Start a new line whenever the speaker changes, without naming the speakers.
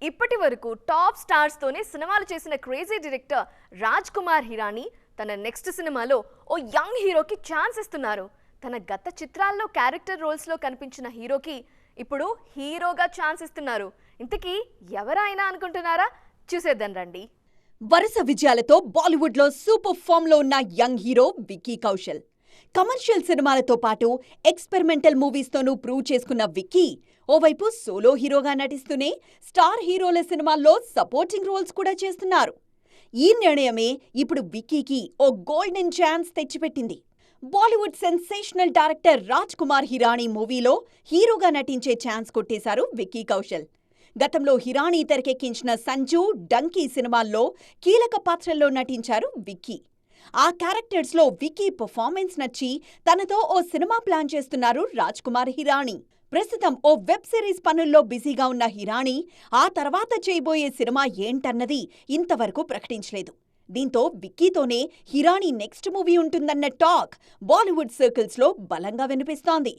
ఇప్పటి వరకు top stars తోనే సినిమాలు చేసిన క్రేజీ డైరెక్టర్ రాజ్ కుమార్ హిరానీ తన నెక్స్ట్ సినిమాలో ఓ యంగ్ హీరోకి ఛాన్స్ ఇస్తున్నారు. తన గత చిత్రాల్లో క్యారెక్టర్ రోల్స్ లో కనిపించిన హీరోకి ఇప్పుడు హీరోగా ఛాన్స్ ఇస్తున్నారు. ఇంతకీ ఎవరైనా అనుకుంటున్నారా? చూసేద్దాం రండి.
వరుస విజయాలతో బాలీవుడ్ లో సూపర్ ఫామ్ లో ఉన్న young hero Vicky Kaushal. Commercial సినిమాలతో పాటు ఎక్స్పెరిమెంటల్ మూవీస్ తోనూ ప్రూవ్ చేసుకున్న విక్కీ ఓవైపు సోలో హీరోగా నటిస్తూనే స్టార్ హీరోల సినిమాల్లో సపోర్టింగ్ రోల్స్ కూడా చేస్తున్నారు. ఈ నిర్ణయమే ఇప్పుడు విక్కీకి ఓ గోల్డెన్ ఛాన్స్ తెచ్చిపెట్టింది. బాలీవుడ్ సెన్సేషనల్ డైరెక్టర్ రాజ్ కుమార్ హిరానీ మూవీలో హీరోగా నటించే ఛాన్స్ కొట్టేశారు విక్కీ కౌశల్. గతంలో హిరానీ తెరకెక్కించిన సంజు, డంకీ సినిమాల్లో కీలక పాత్రల్లో నటించారు విక్కీ. ఆ క్యారెక్టర్స్లో విక్కీ పర్ఫార్మెన్స్ నచ్చి తనతో ఓ సినిమా ప్లాన్ చేస్తున్నారు రాజ్ కుమార్ హిరానీ. ప్రస్తుతం ఓ వెబ్ సిరీస్ పనుల్లో బిజీగా ఉన్న హిరానీ ఆ తర్వాత చేయబోయే సినిమా ఏంటన్నది ఇంతవరకు ప్రకటించలేదు. దీంతో విక్కీతోనే హిరానీ నెక్స్ట్ మూవీ ఉంటుందన్న టాక్ బాలీవుడ్ సర్కిల్స్లో బలంగా వినిపిస్తోంది.